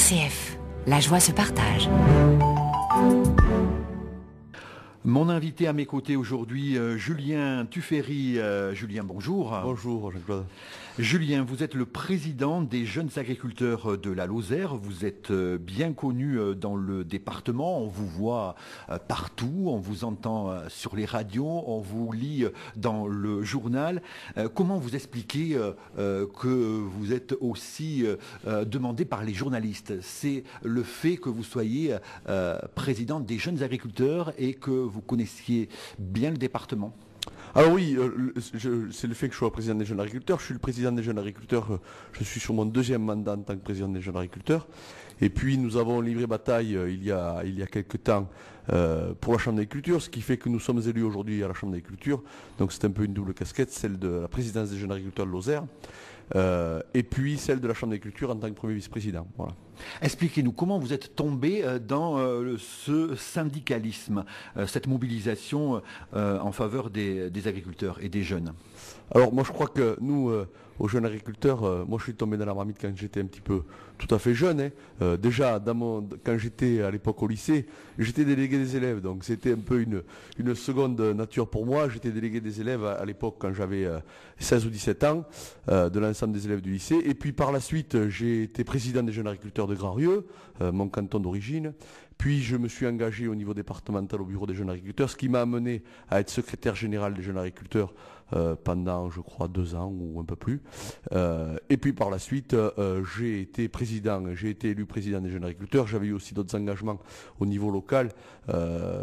RCF, la joie se partage. Mon invité à mes côtés aujourd'hui, Julien Tuffery. Julien, bonjour. Bonjour Jean-Claude. Julien, vous êtes le président des jeunes agriculteurs de la Lozère. Vous êtes bien connu dans le département. On vous voit partout, on vous entend sur les radios, on vous lit dans le journal. Comment vous expliquez que vous êtes aussi demandé par les journalistes? C'est le fait que vous soyez président des jeunes agriculteurs et que vous connaissiez bien le département? Alors oui, c'est le fait que je sois président des jeunes agriculteurs. Je suis le président des jeunes agriculteurs, je suis sur mon deuxième mandat en tant que président des jeunes agriculteurs. Et puis nous avons livré bataille il y a quelques temps pour la Chambre d'agriculture, ce qui fait que nous sommes élus aujourd'hui à la Chambre d'agriculture. Donc c'est un peu une double casquette, celle de la présidence des jeunes agriculteurs de Lozère et puis celle de la Chambre d'agriculture en tant que premier vice-président. Voilà. Expliquez-nous comment vous êtes tombé dans ce syndicalisme, cette mobilisation en faveur des agriculteurs et des jeunes. Alors moi je crois que nous, aux jeunes agriculteurs, moi je suis tombé dans la marmite quand j'étais un petit peu tout à fait jeune. Déjà quand j'étais à l'époque au lycée, j'étais délégué des élèves, donc c'était un peu une seconde nature pour moi. J'étais délégué des élèves à l'époque quand j'avais 16 ou 17 ans, de l'ensemble des élèves du lycée. Et puis par la suite, j'ai été président des jeunes agriculteurs de Grand-Rieu, mon canton d'origine. Puis je me suis engagé au niveau départemental au bureau des jeunes agriculteurs, ce qui m'a amené à être secrétaire général des jeunes agriculteurs pendant, je crois, 2 ans ou un peu plus. Et puis par la suite, j'ai été élu président des jeunes agriculteurs. J'avais eu aussi d'autres engagements au niveau local.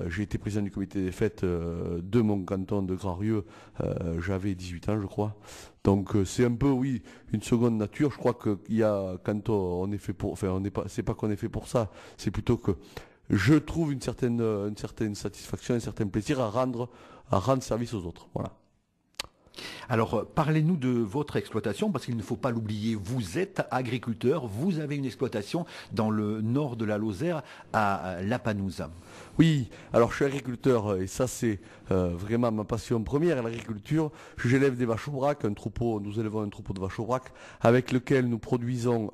J'ai été président du comité des fêtes de mon canton de Grand-Rieu. J'avais 18 ans, je crois. Donc c'est un peu, oui, une seconde nature. Je crois qu'il y a, quand on est fait pour, enfin, c'est pas qu'on est fait pour ça, c'est plutôt que je trouve une certaine satisfaction, un certain plaisir à rendre service aux autres. Voilà. Alors, parlez-nous de votre exploitation, parce qu'il ne faut pas l'oublier, vous êtes agriculteur, vous avez une exploitation dans le nord de la Lozère, à La Panouse. Oui, alors je suis agriculteur et ça c'est vraiment ma passion première, l'agriculture. J'élève des vaches au brac, nous élevons un troupeau de vaches au brac avec lequel nous produisons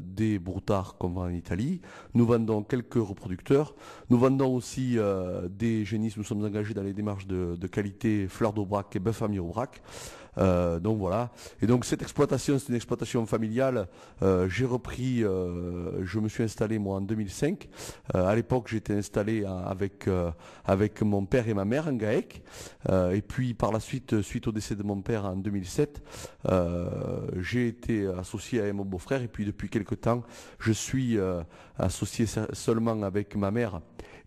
des broutards comme en Italie. Nous vendons quelques reproducteurs. Nous vendons aussi des génisses. Nous sommes engagés dans les démarches de qualité fleur d'aubrac et bœuf ami au brac. Donc voilà. Et donc cette exploitation, c'est une exploitation familiale. J'ai repris, je me suis installé moi en 2005. À l'époque, j'étais installé avec mon père et ma mère en GAEC. Et puis par la suite au décès de mon père en 2007, j'ai été associé à mon beau-frère. Et puis depuis quelque temps, je suis associé seulement avec ma mère.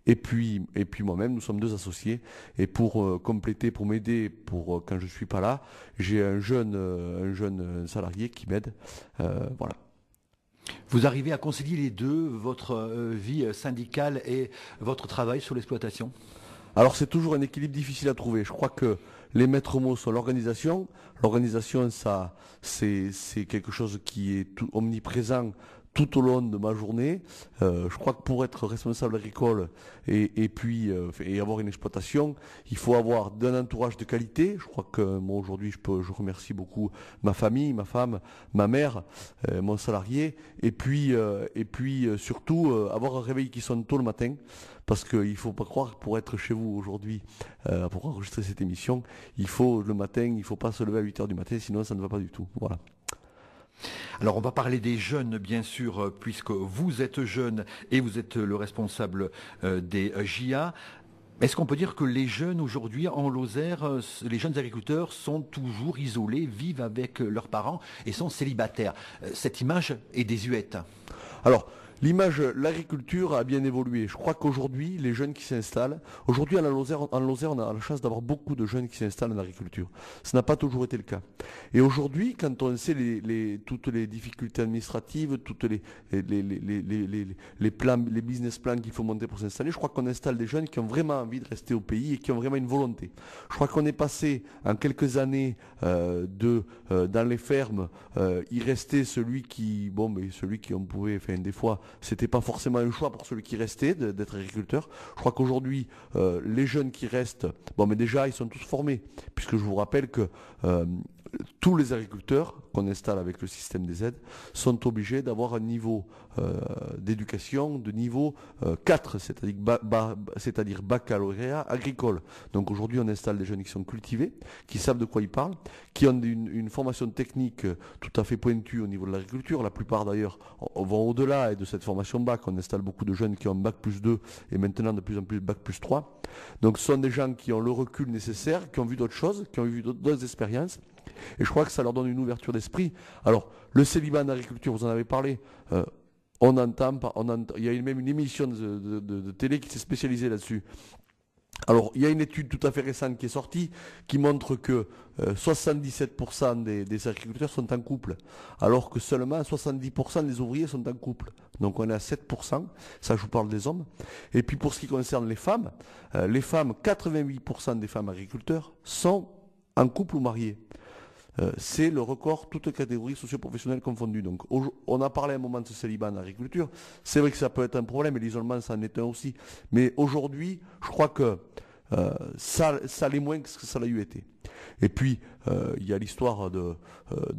Et puis moi-même, nous sommes 2 associés. Et pour compléter, pour m'aider, quand je suis pas là, j'ai un jeune salarié qui m'aide. Voilà. Vous arrivez à concilier les deux, votre vie syndicale et votre travail sur l'exploitation? Alors c'est toujours un équilibre difficile à trouver. Je crois que les maîtres mots sont l'organisation. L'organisation, ça, c'est quelque chose qui est omniprésent tout au long de ma journée. Je crois que pour être responsable agricole et avoir une exploitation, il faut avoir d'un entourage de qualité. Je crois que moi aujourd'hui je remercie beaucoup ma famille, ma femme, ma mère, mon salarié, et puis surtout avoir un réveil qui sonne tôt le matin, parce qu'il ne faut pas croire, pour être chez vous aujourd'hui, pour enregistrer cette émission, il faut pas se lever à 8h du matin, sinon ça ne va pas du tout. Voilà. Alors on va parler des jeunes bien sûr, puisque vous êtes jeune et vous êtes le responsable des JA. Est-ce qu'on peut dire que les jeunes aujourd'hui en Lozère, les jeunes agriculteurs sont toujours isolés, vivent avec leurs parents et sont célibataires? Cette image est désuète. Alors, l'agriculture a bien évolué. Je crois qu'aujourd'hui, les jeunes qui s'installent, aujourd'hui en Lozère, on a la chance d'avoir beaucoup de jeunes qui s'installent en agriculture. Ça n'a pas toujours été le cas. Et aujourd'hui, quand on sait toutes les difficultés administratives, toutes les plans, les business plans qu'il faut monter pour s'installer, je crois qu'on installe des jeunes qui ont vraiment envie de rester au pays et qui ont vraiment une volonté. Je crois qu'on est passé en quelques années dans les fermes, il restait celui qui on pouvait, enfin des fois, c'était pas forcément un choix pour celui qui restait d'être agriculteur. Je crois qu'aujourd'hui, les jeunes qui restent, mais déjà ils sont tous formés, puisque je vous rappelle que tous les agriculteurs qu'on installe avec le système des aides sont obligés d'avoir un niveau d'éducation de niveau 4, c'est-à-dire baccalauréat agricole. Donc aujourd'hui, on installe des jeunes qui sont cultivés, qui savent de quoi ils parlent, qui ont une formation technique tout à fait pointue au niveau de l'agriculture. La plupart d'ailleurs vont au-delà et de cette formation bac. On installe beaucoup de jeunes qui ont bac plus 2 et maintenant de plus en plus bac plus 3. Donc ce sont des gens qui ont le recul nécessaire, qui ont vu d'autres choses, qui ont vu d'autres expériences. Et je crois que ça leur donne une ouverture d'esprit. Alors, le célibat en agriculture, vous en avez parlé, il y a même une émission de télé qui s'est spécialisée là-dessus. Alors, il y a une étude tout à fait récente qui est sortie qui montre que 77% des agriculteurs sont en couple, alors que seulement 70% des ouvriers sont en couple. Donc on est à 7%, ça je vous parle des hommes. Et puis pour ce qui concerne les femmes, 88% des femmes agriculteurs sont en couple ou mariées. C'est le record, toutes catégories socio-professionnelles confondues. Donc, on a parlé à un moment de ce célibat en agriculture. C'est vrai que ça peut être un problème, et l'isolement, ça en est un aussi. Mais aujourd'hui, je crois que ça l'est moins que ce que ça l'a eu été. Et puis, il y a l'histoire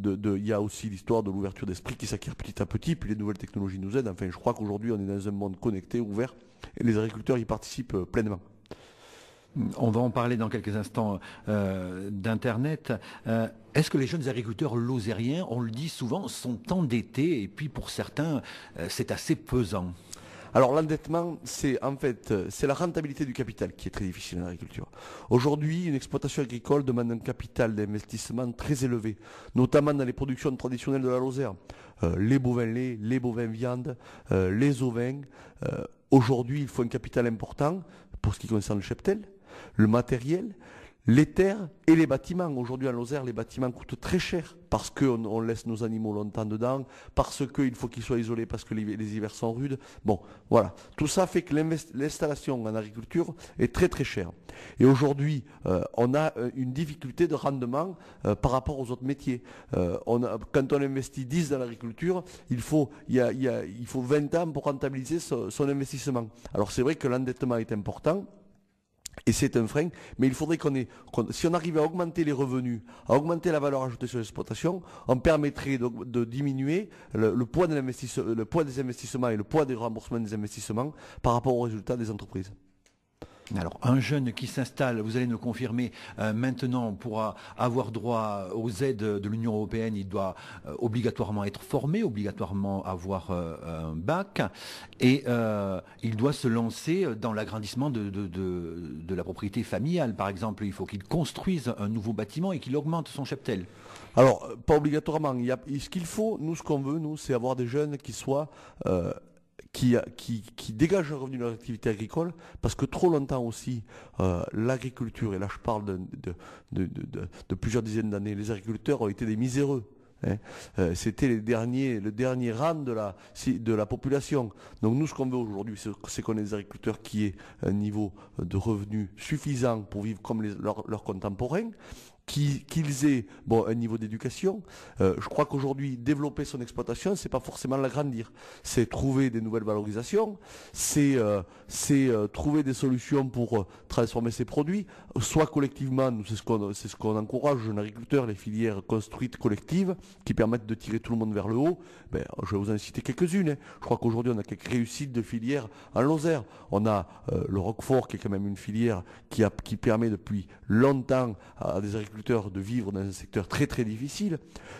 il y a aussi l'histoire de l'ouverture d'esprit qui s'acquiert petit à petit, puis les nouvelles technologies nous aident. Enfin, je crois qu'aujourd'hui, on est dans un monde connecté, ouvert, et les agriculteurs y participent pleinement. On va en parler dans quelques instants d'Internet. Est-ce que les jeunes agriculteurs lozériens, on le dit souvent, sont endettés et puis pour certains, c'est assez pesant? Alors l'endettement, c'est la rentabilité du capital qui est très difficile en agriculture. Aujourd'hui, une exploitation agricole demande un capital d'investissement très élevé, notamment dans les productions traditionnelles de la Lozère. Les bovins laits, les bovins viande, les ovins. Aujourd'hui, il faut un capital important pour ce qui concerne le cheptel, le matériel, les terres et les bâtiments. Aujourd'hui en Lozère, les bâtiments coûtent très cher parce qu'on laisse nos animaux longtemps dedans, parce qu'il faut qu'ils soient isolés, parce que les hivers sont rudes. Bon, voilà. Tout ça fait que l'installation en agriculture est très très chère. Et aujourd'hui, on a une difficulté de rendement par rapport aux autres métiers. Quand on investit 10 dans l'agriculture, il faut 20 ans pour rentabiliser son investissement. Alors c'est vrai que l'endettement est important. Et c'est un frein, mais il faudrait si on arrivait à augmenter les revenus, à augmenter la valeur ajoutée sur l'exploitation, on permettrait de diminuer le poids des investissements et le poids des remboursements des investissements par rapport aux résultats des entreprises. Alors, un jeune qui s'installe, vous allez nous confirmer, maintenant pourra avoir droit aux aides de l'Union européenne, il doit obligatoirement être formé, obligatoirement avoir un bac, et il doit se lancer dans l'agrandissement de la propriété familiale. Par exemple, il faut qu'il construise un nouveau bâtiment et qu'il augmente son cheptel. Alors, pas obligatoirement. Ce qu'il faut, ce qu'on veut, c'est avoir des jeunes qui soient... qui dégagent un revenu de leur activité agricole, parce que trop longtemps aussi, l'agriculture, et là je parle de plusieurs dizaines d'années, les agriculteurs ont été des miséreux. C'était le dernier rang de la population. Donc nous, ce qu'on veut aujourd'hui, c'est qu'on ait des agriculteurs qui aient un niveau de revenu suffisant pour vivre comme leurs contemporains, qu'ils aient un niveau d'éducation. Je crois qu'aujourd'hui, développer son exploitation, c'est pas forcément l'agrandir. C'est trouver des nouvelles valorisations, c'est trouver des solutions pour transformer ses produits, soit collectivement, c'est ce qu'on encourage aux jeunes agriculteurs, les filières construites collectives, qui permettent de tirer tout le monde vers le haut. Je vais vous en citer quelques-unes. Je crois qu'aujourd'hui, on a quelques réussites de filières en Lozère. On a le Roquefort, qui est quand même une filière qui permet depuis longtemps à des agriculteurs de vivre dans un secteur très très difficile.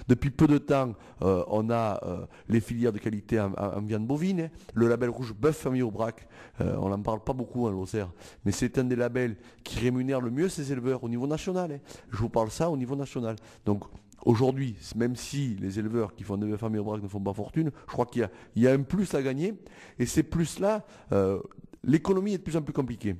Depuis peu de temps, on a les filières de qualité en viande bovine, le label rouge bœuf famille Aubrac, on n'en parle pas beaucoup en Lozère, mais c'est un des labels qui rémunère le mieux ses éleveurs au niveau national. Je vous parle ça au niveau national. Donc aujourd'hui, même si les éleveurs qui font des bœufs famille Aubrac ne font pas fortune, je crois qu'il y a un plus à gagner, et ces plus-là, l'économie est de plus en plus compliquée.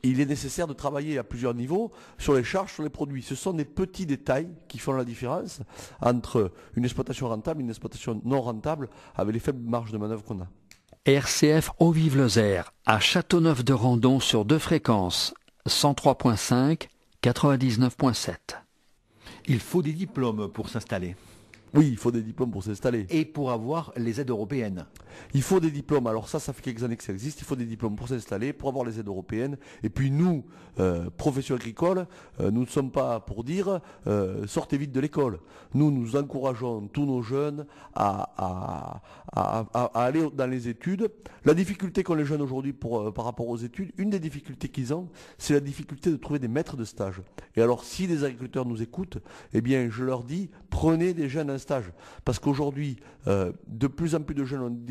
Il est nécessaire de travailler à plusieurs niveaux sur les charges, sur les produits. Ce sont des petits détails qui font la différence entre une exploitation rentable et une exploitation non rentable avec les faibles marges de manœuvre qu'on a. RCF Eaux-Vives-Lozère à Châteauneuf-de-Randon sur 2 fréquences, 103.5, 99.7. Il faut des diplômes pour s'installer. Oui, il faut des diplômes pour s'installer. Et pour avoir les aides européennes. Il faut des diplômes. Alors ça fait quelques années que ça existe. Il faut des diplômes pour s'installer, pour avoir les aides européennes. Et puis nous, profession agricole, nous ne sommes pas pour dire sortez vite de l'école. Nous encourageons tous nos jeunes à aller dans les études. La difficulté qu'ont les jeunes aujourd'hui par rapport aux études, une des difficultés qu'ils ont, c'est la difficulté de trouver des maîtres de stage. Et alors si les agriculteurs nous écoutent, eh bien je leur dis, prenez des jeunes en stage. Parce qu'aujourd'hui, de plus en plus de jeunes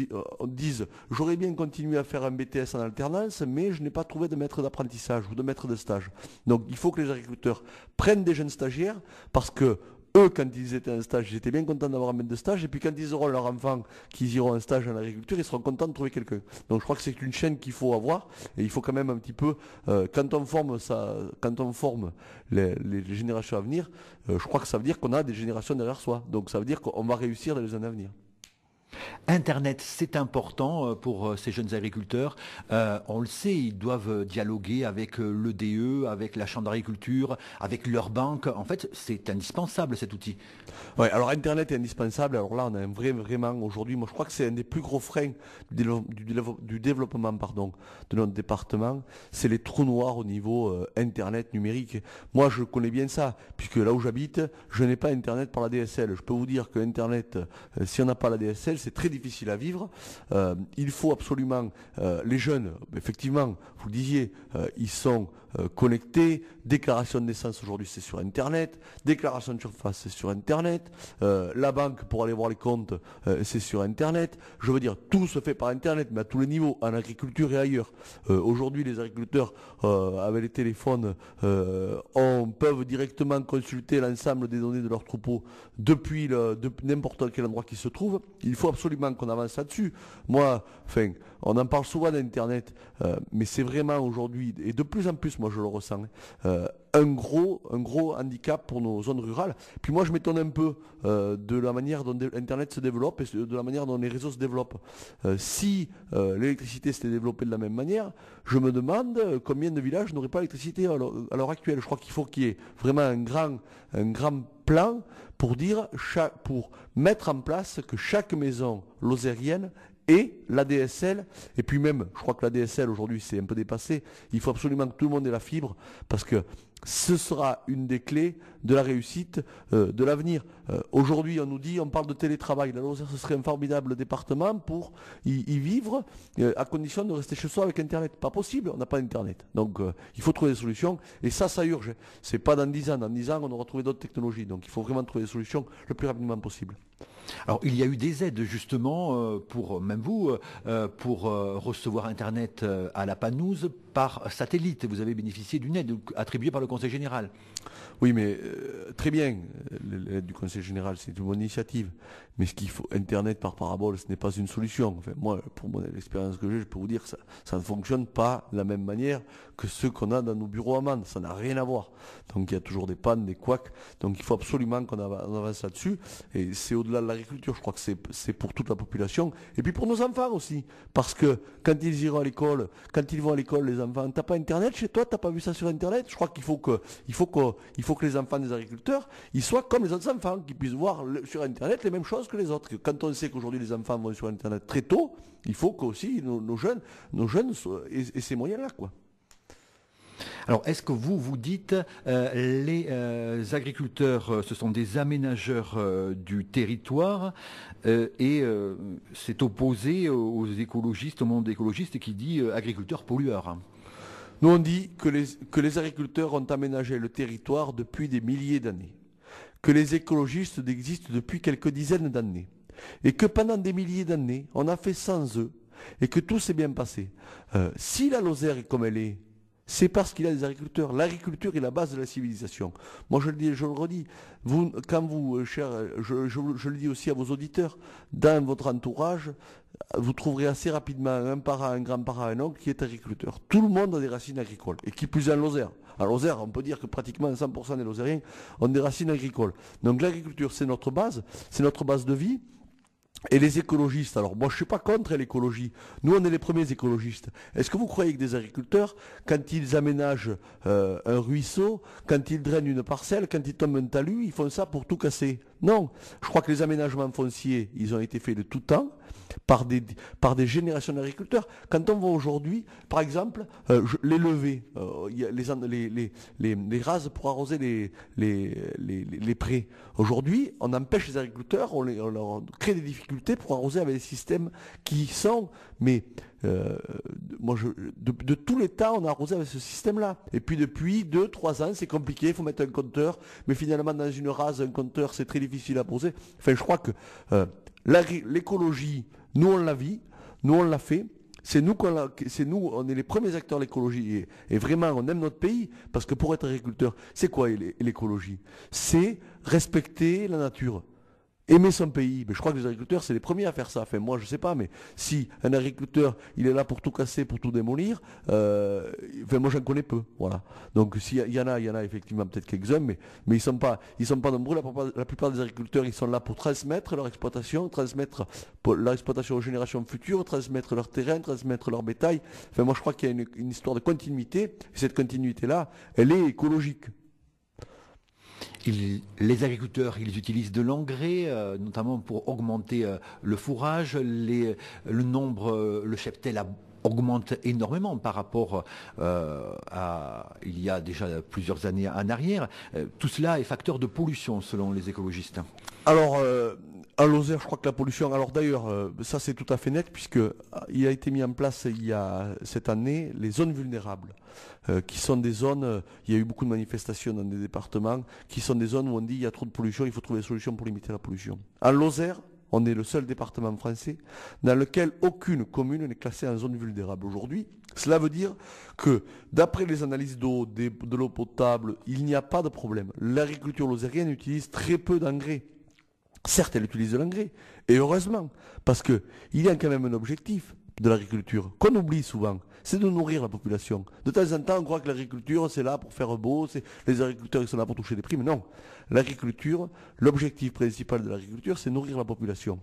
disent j'aurais bien continué à faire un BTS en alternance, mais je n'ai pas trouvé de maître d'apprentissage ou de maître de stage. Donc il faut que les agriculteurs prennent des jeunes stagiaires parce que eux, quand ils étaient en stage, ils étaient bien contents d'avoir un maître de stage, et puis quand ils auront leurs enfants qui iront en stage en agriculture, ils seront contents de trouver quelqu'un. Donc je crois que c'est une chaîne qu'il faut avoir, et il faut quand même un petit peu, quand on forme les générations à venir, je crois que ça veut dire qu'on a des générations derrière soi. Donc ça veut dire qu'on va réussir dans les années à venir. Internet, c'est important pour ces jeunes agriculteurs. On le sait, ils doivent dialoguer avec l'EDE, avec la Chambre d'agriculture, avec leur banque. En fait, c'est indispensable cet outil. Oui, alors Internet est indispensable. Alors là, on a un vraiment aujourd'hui, moi je crois que c'est un des plus gros freins du développement de notre département. C'est les trous noirs au niveau Internet numérique. Moi, je connais bien ça, puisque là où j'habite, je n'ai pas Internet par la DSL. Je peux vous dire que Internet, si on n'a pas la DSL, c'est très difficile à vivre. Il faut absolument, les jeunes, effectivement, vous le disiez, ils sont connectés. Déclaration de naissance aujourd'hui c'est sur Internet, déclaration de surface c'est sur Internet, la banque pour aller voir les comptes c'est sur Internet. Je veux dire, tout se fait par Internet, mais à tous les niveaux, en agriculture et ailleurs. Aujourd'hui les agriculteurs avec les téléphones peuvent directement consulter l'ensemble des données de leurs troupeaux depuis n'importe quel endroit qu'ils se trouvent. Il faut absolument qu'on avance là-dessus. Moi, on en parle souvent d'Internet, mais c'est vraiment aujourd'hui, et de plus en plus, moi je le ressens, un gros handicap pour nos zones rurales. Puis moi je m'étonne un peu de la manière dont Internet se développe et de la manière dont les réseaux se développent. Si l'électricité s'était développée de la même manière, je me demande combien de villages n'auraient pas l'électricité à l'heure actuelle. Je crois qu'il faut qu'il y ait vraiment un grand plan pour mettre en place que chaque maison lozérienne et l'ADSL, et puis même, je crois que l'ADSL aujourd'hui c'est un peu dépassé, il faut absolument que tout le monde ait la fibre, parce que ce sera une des clés de la réussite de l'avenir. Aujourd'hui on parle de télétravail, la Lozère ce serait un formidable département pour y vivre, à condition de rester chez soi avec Internet. Pas possible, on n'a pas Internet. Donc il faut trouver des solutions, et ça urge. C'est pas dans 10 ans, dans 10 ans on aura trouvé d'autres technologies, donc il faut vraiment trouver des solutions le plus rapidement possible. Alors il y a eu des aides justement pour, même vous, pour recevoir Internet à la Panouse par satellite. Vous avez bénéficié d'une aide attribuée par le Conseil général. Oui, mais très bien, l'aide du Conseil général c'est une bonne initiative, mais ce qu'il faut, Internet par parabole, ce n'est pas une solution. Enfin, moi, pour l'expérience que j'ai, je peux vous dire que ça ne fonctionne pas de la même manière que ceux qu'on a dans nos bureaux à Mende, ça n'a rien à voir. Donc il y a toujours des pannes, des couacs, donc il faut absolument qu'on avance là-dessus, et c'est au-delà de l'agriculture, je crois que c'est pour toute la population, et puis pour nos enfants aussi, parce que quand ils vont à l'école, les enfants, t'as pas Internet chez toi, t'as pas vu ça sur Internet, je crois qu'il faut que les enfants des agriculteurs, ils soient comme les autres enfants, qu'ils puissent voir sur Internet les mêmes choses que les autres. Quand on sait qu'aujourd'hui les enfants vont sur Internet très tôt, il faut qu'aussi nos jeunes aient ces moyens-là, quoi. Alors, est-ce que vous dites les agriculteurs, ce sont des aménageurs du territoire et c'est opposé aux écologistes, au monde écologiste qui dit agriculteur pollueur? Nous on dit que les agriculteurs ont aménagé le territoire depuis des milliers d'années, que les écologistes existent depuis quelques dizaines d'années, et que pendant des milliers d'années, on a fait sans eux, et que tout s'est bien passé. Si la Lozère est comme elle est, c'est parce qu'il y a des agriculteurs. L'agriculture est la base de la civilisation. Moi je le redis, je le dis aussi à vos auditeurs, dans votre entourage, vous trouverez assez rapidement un parent, un grand-parent, un oncle qui est agriculteur. Tout le monde a des racines agricoles, et qui plus en Lozère. À Lozère, on peut dire que pratiquement 100% des Lozériens ont des racines agricoles. Donc l'agriculture, c'est notre base de vie. Et les écologistes, alors moi je ne suis pas contre l'écologie, nous on est les premiers écologistes. Est-ce que vous croyez que des agriculteurs, quand ils aménagent un ruisseau, quand ils drainent une parcelle, quand ils tombent un talus, ils font ça pour tout casser? Non, je crois que les aménagements fonciers, ils ont été faits de tout temps par des générations d'agriculteurs. Quand on voit aujourd'hui, par exemple, les levées, les rases pour arroser les prés. Aujourd'hui, on empêche les agriculteurs, on leur crée des difficultés pour arroser avec des systèmes qui sont, mais de tous les temps, on a arrosé avec ce système-là. Et puis depuis 2-3 ans, c'est compliqué, il faut mettre un compteur, mais finalement dans une rase, un compteur, c'est très difficile à poser. Enfin, je crois que l'écologie, nous on la vit, nous on l'a fait. C'est nous, on est les premiers acteurs de l'écologie. Et vraiment, on aime notre pays, parce que pour être agriculteur, c'est quoi l'écologie? C'est respecter la nature. Aimer son pays. Mais je crois que les agriculteurs, c'est les premiers à faire ça. Enfin, moi, je sais pas, mais si un agriculteur, il est là pour tout casser, pour tout démolir, enfin, moi, j'en connais peu. Voilà. Donc, s'il y en a effectivement peut-être quelques-uns, mais ils sont pas nombreux. La plupart des agriculteurs, ils sont là pour transmettre leur exploitation, aux générations futures, transmettre leur terrain, transmettre leur bétail. Enfin, moi, je crois qu'il y a une histoire de continuité. Et cette continuité-là, elle est écologique. Les agriculteurs, ils utilisent de l'engrais, notamment pour augmenter le fourrage. Le cheptel augmente énormément par rapport à il y a déjà plusieurs années en arrière. Tout cela est facteur de pollution selon les écologistes. Alors, à Lozère, je crois que la pollution... Alors d'ailleurs, ça c'est tout à fait net, puisqu'il a été mis en place il y a cette année les zones vulnérables, qui sont des zones... il y a eu beaucoup de manifestations dans des départements, qui sont des zones où on dit il y a trop de pollution, il faut trouver des solutions pour limiter la pollution. En Lozère, on est le seul département français dans lequel aucune commune n'est classée en zone vulnérable aujourd'hui. Cela veut dire que, d'après les analyses d'eau, de l'eau potable, il n'y a pas de problème. L'agriculture lozérienne utilise très peu d'engrais. Certes, elle utilise de l'engrais, et heureusement, parce qu'il y a quand même un objectif de l'agriculture, qu'on oublie souvent, c'est de nourrir la population. De temps en temps, on croit que l'agriculture, c'est là pour faire beau, les agriculteurs ils sont là pour toucher des prix, mais non. L'agriculture, l'objectif principal de l'agriculture, c'est nourrir la population.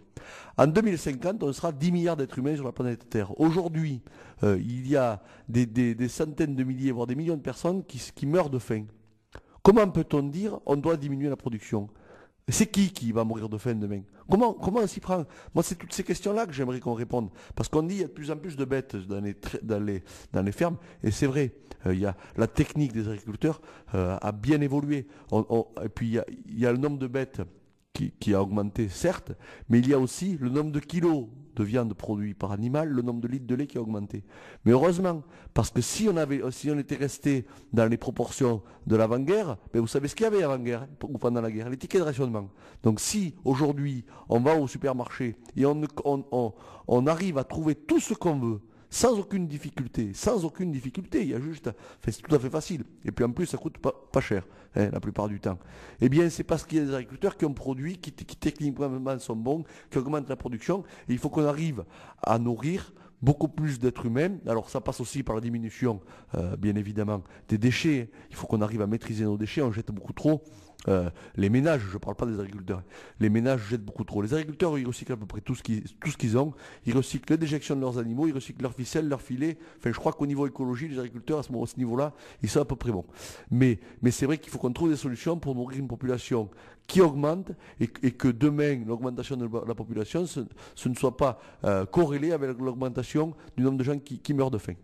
En 2050, on sera 10 milliards d'êtres humains sur la planète Terre. Aujourd'hui, il y a des centaines de milliers, voire des millions de personnes qui meurent de faim. Comment peut-on dire on doit diminuer la production ? C'est qui va mourir de faim demain? Comment on s'y prend? Moi, c'est toutes ces questions-là que j'aimerais qu'on réponde. Parce qu'on dit qu'il y a de plus en plus de bêtes dans les fermes. Et c'est vrai, la technique des agriculteurs a bien évolué. Et puis, il y a le nombre de bêtes qui a augmenté, certes, mais il y a aussi le nombre de kilos de viande produite par animal, le nombre de litres de lait qui a augmenté. Mais heureusement, parce que si on était resté dans les proportions de l'avant-guerre, vous savez ce qu'il y avait avant-guerre ou pendant la guerre, les tickets de rationnement. Donc si aujourd'hui on va au supermarché et on arrive à trouver tout ce qu'on veut, sans aucune difficulté, il y a juste, c'est tout à fait facile. Et puis en plus, ça coûte pas cher, la plupart du temps. Eh bien, c'est parce qu'il y a des agriculteurs qui ont produit, qui techniquement sont bons, qui augmentent la production. Et il faut qu'on arrive à nourrir beaucoup plus d'êtres humains. Alors ça passe aussi par la diminution, bien évidemment, des déchets. Il faut qu'on arrive à maîtriser nos déchets, on jette beaucoup trop. Les ménages, je ne parle pas des agriculteurs, les ménages jettent beaucoup trop. Les agriculteurs, ils recyclent à peu près tout ce qu'ils ont. Ils recyclent les déjections de leurs animaux, ils recyclent leurs ficelles, leurs filets. Enfin, je crois qu'au niveau écologie, les agriculteurs, à ce niveau-là, ils sont à peu près bons. Mais c'est vrai qu'il faut qu'on trouve des solutions pour nourrir une population qui augmente et que demain, l'augmentation de la population, ce ne soit pas corrélé avec l'augmentation du nombre de gens qui meurent de faim.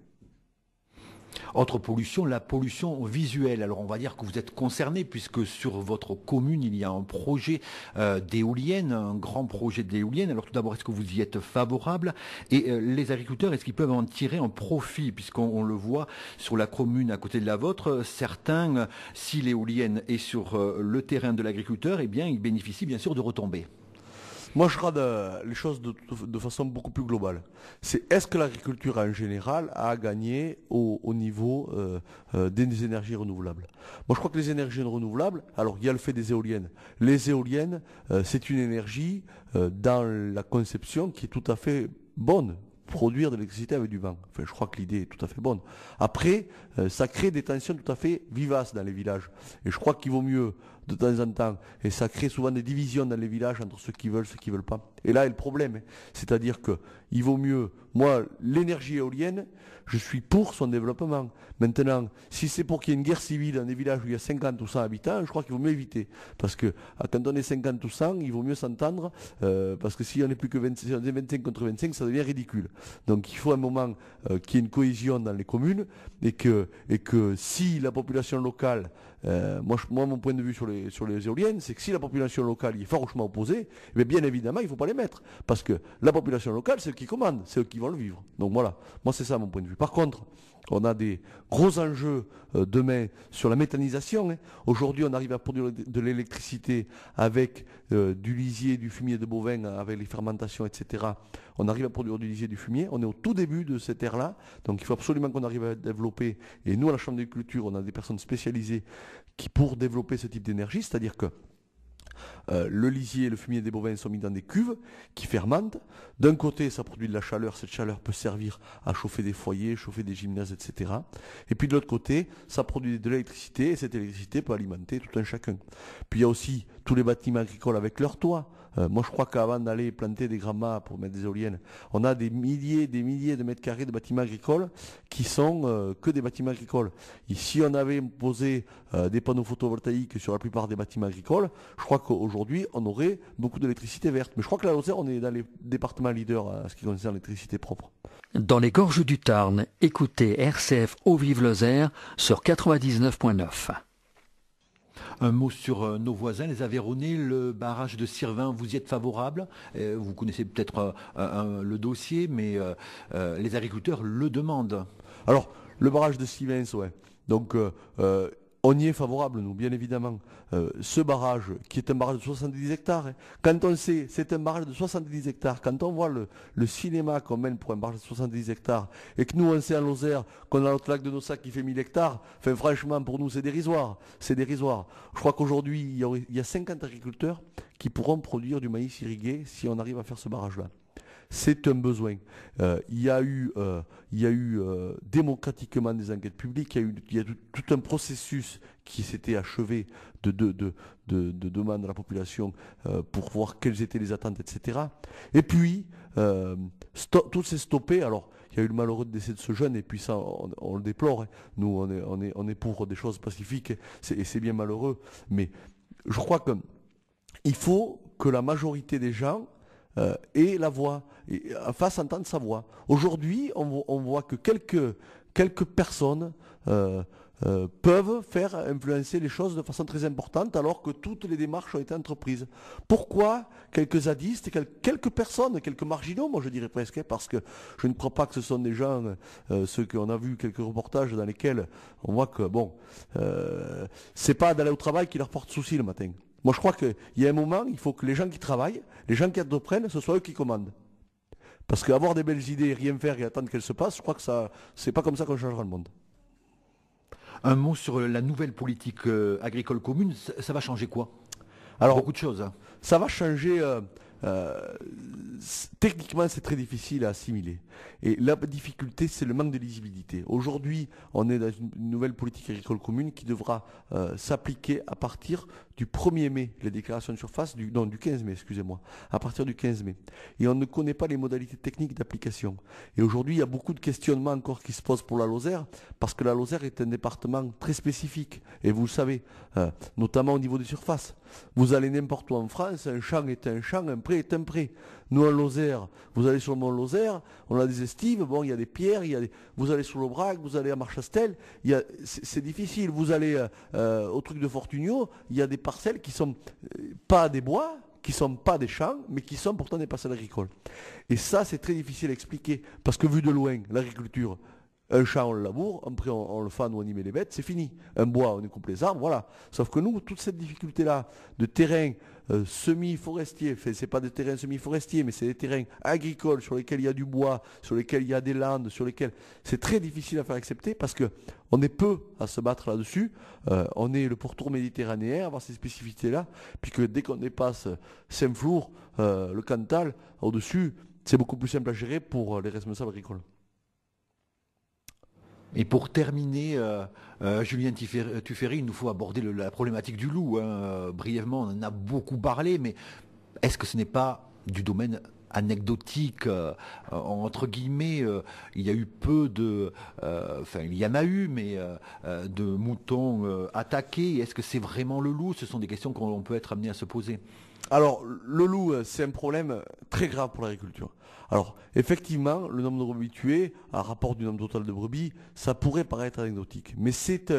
Autre pollution, la pollution visuelle. Alors on va dire que vous êtes concerné puisque sur votre commune il y a un projet d'éolienne, un grand projet d'éolienne. Alors tout d'abord, est-ce que vous y êtes favorable? Et les agriculteurs, est-ce qu'ils peuvent en tirer un profit? Puisqu'on le voit sur la commune à côté de la vôtre, certains, si l'éolienne est sur le terrain de l'agriculteur, eh bien ils bénéficient bien sûr de retombées. Moi, je regarde les choses de façon beaucoup plus globale. Est-ce que l'agriculture en général a gagné au niveau des énergies renouvelables? Moi, je crois que les énergies renouvelables, alors il y a le fait des éoliennes. Les éoliennes, c'est une énergie dans la conception qui est tout à fait bonne. Produire de l'électricité avec du vent. Enfin, je crois que l'idée est tout à fait bonne. Après, ça crée des tensions tout à fait vivaces dans les villages. Et je crois qu'il vaut mieux de temps en temps. Et ça crée souvent des divisions dans les villages entre ceux qui veulent, ceux qui ne veulent pas. Et là est le problème. Hein. C'est-à-dire qu'il vaut mieux, moi, l'énergie éolienne, je suis pour son développement. Maintenant, si c'est pour qu'il y ait une guerre civile dans des villages où il y a 50 ou 100 habitants, je crois qu'il vaut mieux éviter. Parce que quand on est 50 ou 100, il vaut mieux s'entendre, parce que si on n'est plus que 25 contre 25, ça devient ridicule. Donc il faut un moment qu'il y ait une cohésion dans les communes, et que si la population locale, moi mon point de vue sur les éoliennes, c'est que si la population locale y est farouchement opposée, eh bien évidemment il ne faut pas les mettre. Parce que la population locale, c'est eux qui commandent, c'est eux qui vont le vivre. Donc voilà, moi c'est ça mon point de vue. Par contre, on a des gros enjeux demain sur la méthanisation. Hein. Aujourd'hui, on arrive à produire de l'électricité avec du lisier, du fumier de bovin, avec les fermentations, etc. On arrive à produire du lisier et du fumier. On est au tout début de cette ère-là. Donc il faut absolument qu'on arrive à développer. Et nous, à la Chambre d'agriculture, on a des personnes spécialisées pour développer ce type d'énergie. C'est-à-dire que le lisier et le fumier des bovins sont mis dans des cuves qui fermentent. D'un côté, ça produit de la chaleur. Cette chaleur peut servir à chauffer des foyers, chauffer des gymnases, etc. Et puis de l'autre côté, ça produit de l'électricité et cette électricité peut alimenter tout un chacun. Puis il y a aussi tous les bâtiments agricoles avec leurs toits. Moi, je crois qu'avant d'aller planter des grands mâts pour mettre des éoliennes, on a des milliers de mètres carrés de bâtiments agricoles qui sont que des bâtiments agricoles. Et si on avait posé des panneaux photovoltaïques sur la plupart des bâtiments agricoles, je crois qu'aujourd'hui, on aurait beaucoup d'électricité verte. Mais je crois que la Lozère, on est dans les départements leaders à ce qui concerne l'électricité propre. Dans les gorges du Tarn, écoutez RCF Eaux-Vives-Lozère sur 99.9. Un mot sur nos voisins, les Aveyronnais, le barrage de Sirvin, vous y êtes favorable? Vous connaissez peut-être le dossier, mais les agriculteurs le demandent. Alors, le barrage de Sirvin, ouais. Donc, on y est favorable, nous, bien évidemment. Ce barrage, qui est un barrage de 70 hectares, hein, quand on sait, c'est un barrage de 70 hectares, quand on voit le cinéma qu'on mène pour un barrage de 70 hectares, et que nous, on sait en Lozère qu'on a notre lac de Nossac qui fait 1000 hectares, enfin, franchement, pour nous, c'est dérisoire. C'est dérisoire. Je crois qu'aujourd'hui, il y a 50 agriculteurs qui pourront produire du maïs irrigué si on arrive à faire ce barrage-là. C'est un besoin. Il y a eu démocratiquement des enquêtes publiques, il y a tout un processus qui s'était achevé de demande à la population pour voir quelles étaient les attentes, etc. Et puis, tout s'est stoppé. Alors, il y a eu le malheureux décès de ce jeune, et puis ça, on le déplore. Hein. Nous, on est pour des choses pacifiques, et c'est bien malheureux. Mais je crois qu'il faut que la majorité des gens et la voix, et fasse entendre sa voix. Aujourd'hui, on voit que quelques personnes peuvent faire influencer les choses de façon très importante, alors que toutes les démarches ont été entreprises. Pourquoi quelques zadistes et quelques personnes, quelques marginaux, moi je dirais presque, parce que je ne crois pas que ce sont des gens, ceux qu'on a vu quelques reportages dans lesquels on voit que, c'est pas d'aller au travail qui leur porte souci le matin. Moi, je crois qu'il y a un moment, il faut que les gens qui travaillent, les gens qui entreprennent, ce soit eux qui commandent. Parce qu'avoir des belles idées, rien faire et attendre qu'elles se passent, je crois que c'est pas comme ça qu'on changera le monde. Un mot sur la nouvelle politique agricole commune, ça va changer quoi? Alors, beaucoup de choses. Hein. Ça va changer. Techniquement, c'est très difficile à assimiler. Et la difficulté, c'est le manque de lisibilité. Aujourd'hui, on est dans une nouvelle politique agricole commune qui devra s'appliquer à partir du 1er mai, les déclarations de surface, du 15 mai, excusez-moi, à partir du 15 mai. Et on ne connaît pas les modalités techniques d'application. Et aujourd'hui, il y a beaucoup de questionnements encore qui se posent pour la Lozère, parce que la Lozère est un département très spécifique. Et vous le savez, notamment au niveau des surfaces. Vous allez n'importe où en France, un champ est un champ, un pré est un pré. Nous en Lozère, vous allez sur le mont Lozère, on a des estives, bon, il y a des pierres, vous allez sur l'Aubrac, vous allez à Marchastel, c'est difficile. Vous allez au truc de Fortunio, il y a des parcelles qui sont pas des bois, qui sont pas des champs, mais qui sont pourtant des parcelles agricoles. Et ça, c'est très difficile à expliquer, parce que vu de loin, l'agriculture, un champ, on le laboure, après on le fane ou on y met les bêtes, c'est fini. Un bois, on y coupe les arbres, voilà. Sauf que nous, toute cette difficulté-là de terrain semi-forestier, enfin, c'est pas des terrains semi-forestiers, mais c'est des terrains agricoles sur lesquels il y a du bois, sur lesquels il y a des landes, sur lesquels c'est très difficile à faire accepter parce que on est peu à se battre là-dessus. On est le pourtour méditerranéen, avoir ces spécificités-là, puis que dès qu'on dépasse Saint-Flour, le Cantal, au-dessus, c'est beaucoup plus simple à gérer pour les responsables agricoles. Et pour terminer, Julien Tuffery, il nous faut aborder la problématique du loup. Brièvement, on en a beaucoup parlé, mais est-ce que ce n'est pas du domaine anecdotique, entre guillemets, il y a eu peu de, il y en a eu, mais de moutons attaqués. Est-ce que c'est vraiment le loup? Ce sont des questions qu'on peut être amené à se poser. Alors, le loup, c'est un problème très grave pour l'agriculture. Alors, effectivement, le nombre de brebis tuées, à rapport du nombre total de brebis, ça pourrait paraître anecdotique. Mais c'est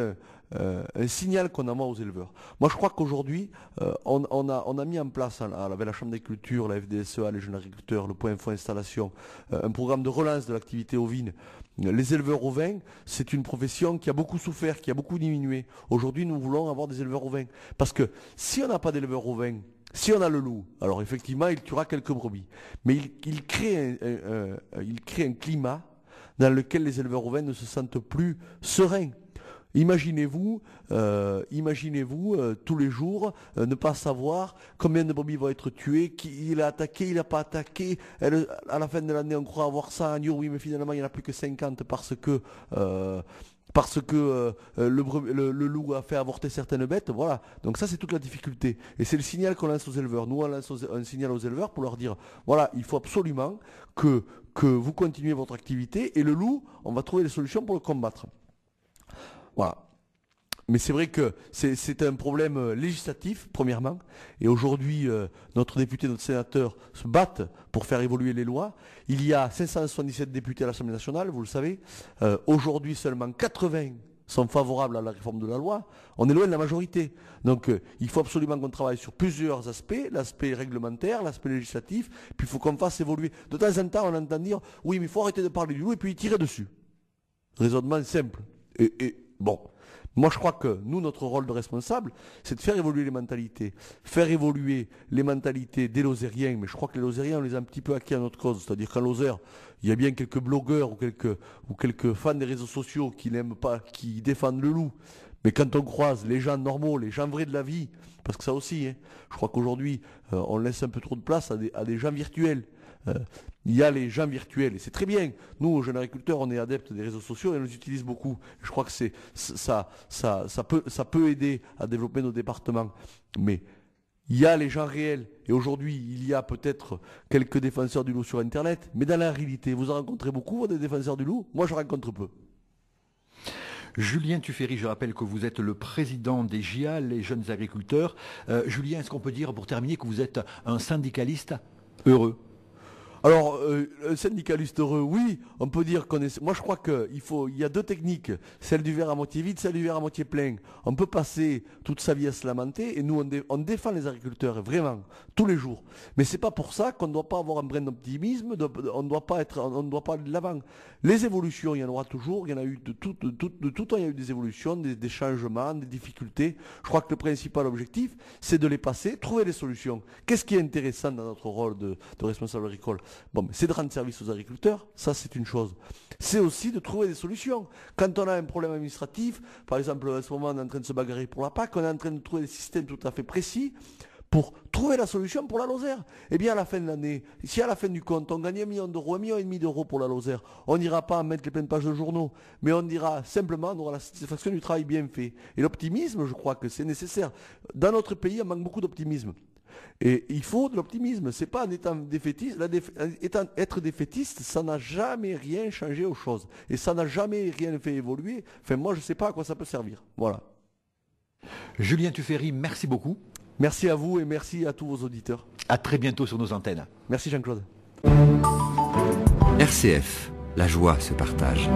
un signal qu'on envoie aux éleveurs. Moi, je crois qu'aujourd'hui, on a mis en place, avec la Chambre d'agriculture, la FDSEA, les jeunes agriculteurs, le point info installation, un programme de relance de l'activité ovine. Les éleveurs ovins, c'est une profession qui a beaucoup souffert, qui a beaucoup diminué. Aujourd'hui, nous voulons avoir des éleveurs ovins. Parce que si on n'a pas d'éleveurs ovins, si on a le loup, alors effectivement, il tuera quelques brebis. Mais il crée un climat dans lequel les éleveurs ovins ne se sentent plus sereins. Imaginez-vous tous les jours ne pas savoir combien de brebis vont être tuées, qui il a attaqué, il n'a pas attaqué. À la fin de l'année, on croit avoir 100 agneaux, oui, mais finalement, il n'y en a plus que 50 parce que le loup a fait avorter certaines bêtes, voilà. Donc ça, c'est toute la difficulté. Et c'est le signal qu'on lance aux éleveurs. Nous, on lance un signal aux éleveurs pour leur dire, voilà, il faut absolument que vous continuez votre activité, et le loup, on va trouver des solutions pour le combattre. Voilà. Mais c'est vrai que c'est un problème législatif, premièrement. Et aujourd'hui, notre député, notre sénateur se battent pour faire évoluer les lois. Il y a 577 députés à l'Assemblée nationale, vous le savez. Aujourd'hui, seulement 80 sont favorables à la réforme de la loi. On est loin de la majorité. Donc, il faut absolument qu'on travaille sur plusieurs aspects. L'aspect réglementaire, l'aspect législatif. Puis, il faut qu'on fasse évoluer. De temps en temps, on entend dire, oui, mais il faut arrêter de parler du loup et puis tirer dessus. Raisonnement simple. Et bon... Moi, je crois que nous, notre rôle de responsable, c'est de faire évoluer les mentalités. Faire évoluer les mentalités des Lozériens, mais je crois que les Lozériens, on les a un petit peu acquis à notre cause. C'est-à-dire qu'en Lozère, il y a bien quelques blogueurs ou quelques fans des réseaux sociaux qui n'aiment pas, qui défendent le loup. Mais quand on croise les gens normaux, les gens vrais de la vie, parce que ça aussi, je crois qu'aujourd'hui, on laisse un peu trop de place à des gens virtuels. Il y a les gens virtuels et c'est très bien. Nous, aux jeunes agriculteurs, on est adeptes des réseaux sociaux et on les utilise beaucoup. Je crois que ça peut aider à développer nos départements. Mais il y a les gens réels. Et aujourd'hui, il y a peut-être quelques défenseurs du loup sur Internet. Mais dans la réalité, vous en rencontrez beaucoup, des défenseurs du loup? Moi, je rencontre peu. Julien Tuffery, je rappelle que vous êtes le président des JA, les jeunes agriculteurs. Julien, est-ce qu'on peut dire, pour terminer, que vous êtes un syndicaliste heureux? Alors, un syndicaliste heureux, oui, on peut dire qu'on est... Moi, je crois qu'il y a deux techniques, celle du verre à moitié vide, celle du verre à moitié plein. On peut passer toute sa vie à se lamenter, et nous, on défend les agriculteurs, vraiment, tous les jours. Mais c'est pas pour ça qu'on ne doit pas avoir un brin d'optimisme, on ne doit pas aller de l'avant. Les évolutions, il y en aura toujours, il y en a eu de tout temps, il y a eu des évolutions, des changements, des difficultés. Je crois que le principal objectif, c'est de les passer, trouver des solutions. Qu'est-ce qui est intéressant dans notre rôle de responsable agricole? Bon, c'est de rendre service aux agriculteurs, ça c'est une chose. C'est aussi de trouver des solutions. Quand on a un problème administratif, par exemple en ce moment on est en train de se bagarrer pour la PAC, on est en train de trouver des systèmes tout à fait précis pour trouver la solution pour la Lozère. Eh bien à la fin de l'année, si à la fin du compte on gagne 1 million d'euros, 1,5 million d'euros pour la Lozère, on n'ira pas mettre les pleines pages de journaux, mais on dira simplement on aura la satisfaction du travail bien fait. Et l'optimisme, je crois que c'est nécessaire. Dans notre pays, on manque beaucoup d'optimisme. Et il faut de l'optimisme, c'est pas en étant défaitiste, être défaitiste, ça n'a jamais rien changé aux choses. Et ça n'a jamais rien fait évoluer. Enfin, moi, je ne sais pas à quoi ça peut servir. Voilà. Julien Tuffery, merci beaucoup. Merci à vous et merci à tous vos auditeurs. À très bientôt sur nos antennes. Merci Jean-Claude. RCF, la joie se partage.